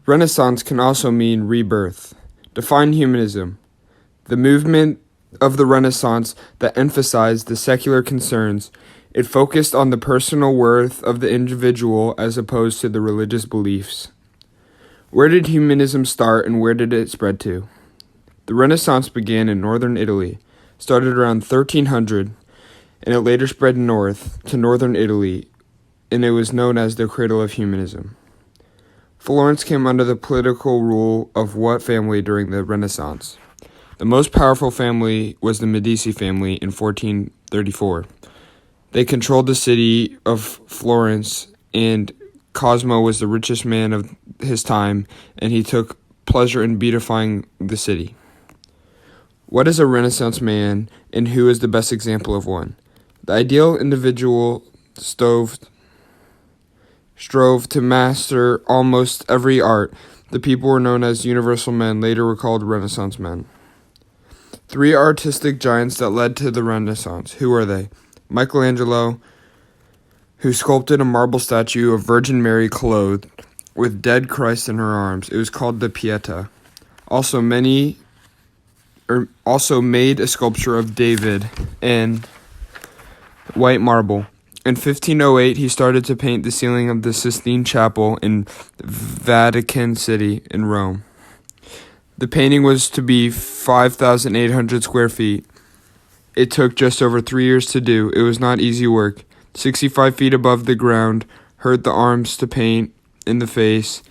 Renaissance can also mean rebirth. Define humanism. The movement of the Renaissance that emphasized the secular concerns. It focused on the personal worth of the individual as opposed to the religious beliefs. Where did humanism start and where did it spread to? The Renaissance began in northern Italy, started around 1300, and it later spread north to northern Italy, and it was known as the cradle of humanism. Florence came under the political rule of what family during the Renaissance? The most powerful family was the Medici family in 1434. They controlled the city of Florence, and Cosimo was the richest man of his time, and he took pleasure in beautifying the city. What is a Renaissance man, and who is the best example of one? The ideal individual strove to master almost every art. The people were known as universal men, later were called Renaissance men. Three artistic giants that led to the Renaissance. Who are they? Michelangelo, who sculpted a marble statue of Virgin Mary clothed with dead Christ in her arms. It was called the Pietà. Also made a sculpture of David in white marble. In 1508, he started to paint the ceiling of the Sistine Chapel in Vatican City in Rome. The painting was to be 5,800 square feet. It took just over 3 years to do. It was not easy work. 65 feet above the ground, hurt the arms to paint in the face.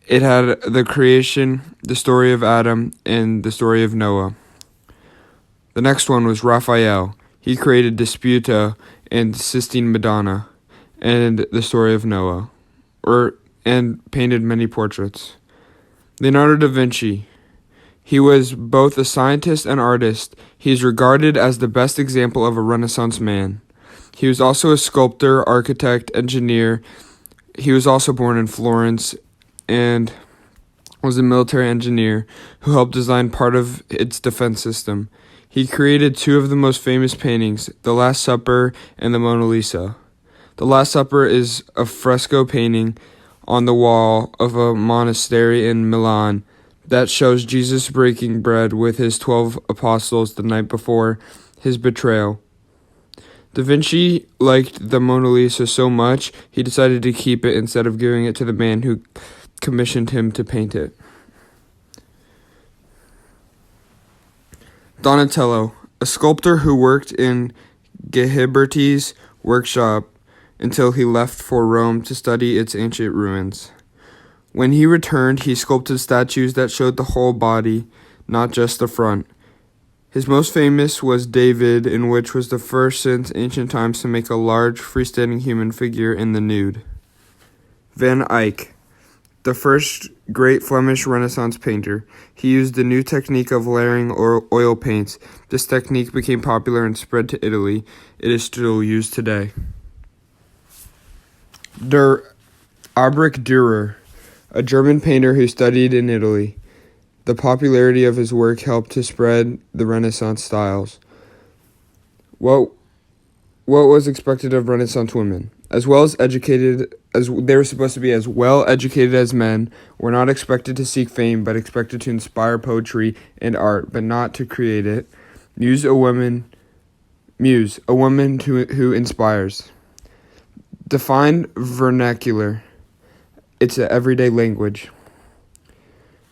It had the creation, the story of Adam, and the story of Noah. The next one was Raphael. He created Disputa and Sistine Madonna, and the story of Noah, and painted many portraits. Leonardo da Vinci. He was both a scientist and artist. He is regarded as the best example of a Renaissance man. He was also a sculptor, architect, engineer. He was also born in Florence and was a military engineer who helped design part of its defense system. He created two of the most famous paintings, The Last Supper and the Mona Lisa. The Last Supper is a fresco painting on the wall of a monastery in Milan that shows Jesus breaking bread with his 12 apostles the night before his betrayal. Da Vinci liked the Mona Lisa so much, he decided to keep it instead of giving it to the man who commissioned him to paint it. Donatello, a sculptor who worked in Ghiberti's workshop until he left for Rome to study its ancient ruins. When he returned, he sculpted statues that showed the whole body, not just the front. His most famous was David, in which was the first since ancient times to make a large freestanding human figure in the nude. Van Eyck, the first great Flemish Renaissance painter. He used the new technique of layering oil paints. This technique became popular and spread to Italy. It is still used today. Der Albrecht Dürer, a German painter who studied in Italy. The popularity of his work helped to spread the Renaissance styles. What was expected of Renaissance women? As well as educated as they were supposed to be, as well educated as men, were not expected to seek fame, but expected to inspire poetry and art, but not to create it. Muse, a woman who inspires. Define vernacular. It's an everyday language.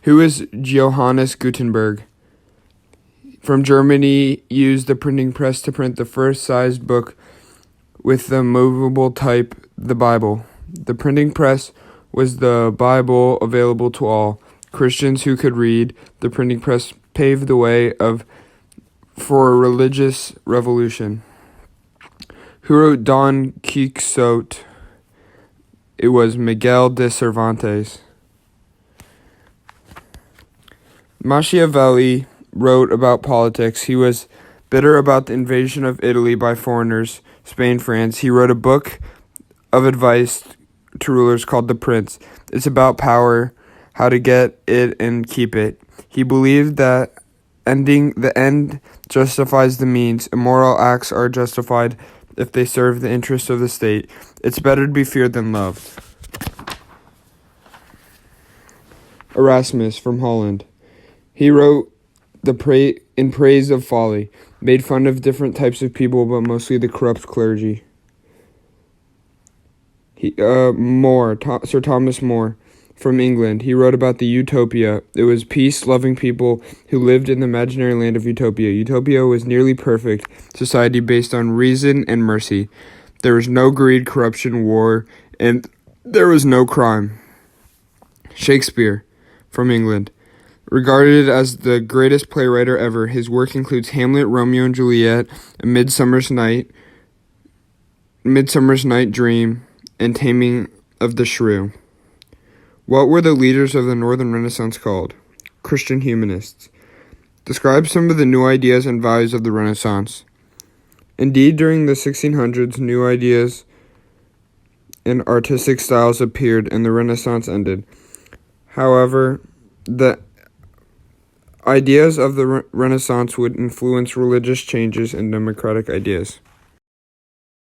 Who is Johannes Gutenberg? From Germany, used the printing press to print the first sized book with the movable type, the Bible. The printing press was the Bible available to all Christians who could read. The printing press paved the way for a religious revolution. Who wrote Don Quixote? It was Miguel de Cervantes. Machiavelli wrote about politics. He was bitter about the invasion of Italy by foreigners, Spain, France. He wrote a book of advice to rulers called The Prince. It's about power, how to get it and keep it. He believed that the end justifies the means. Immoral acts are justified if they serve the interests of the state. It's better to be feared than loved. Erasmus from Holland. He wrote in praise of folly, made fun of different types of people, but mostly the corrupt clergy. Sir Thomas More from England. He wrote about the utopia. It was peace-loving people who lived in the imaginary land of utopia. Utopia was nearly perfect society based on reason and mercy. There was no greed, corruption, war, and there was no crime. Shakespeare from England. Regarded as the greatest playwright ever, his work includes Hamlet, Romeo and Juliet, A Midsummer's Night Dream, and Taming of the Shrew. What were the leaders of the Northern Renaissance called? Christian humanists. Describe some of the new ideas and values of the Renaissance. Indeed, during the 1600s, new ideas and artistic styles appeared and the Renaissance ended. However, the ideas of the Renaissance would influence religious changes and democratic ideas.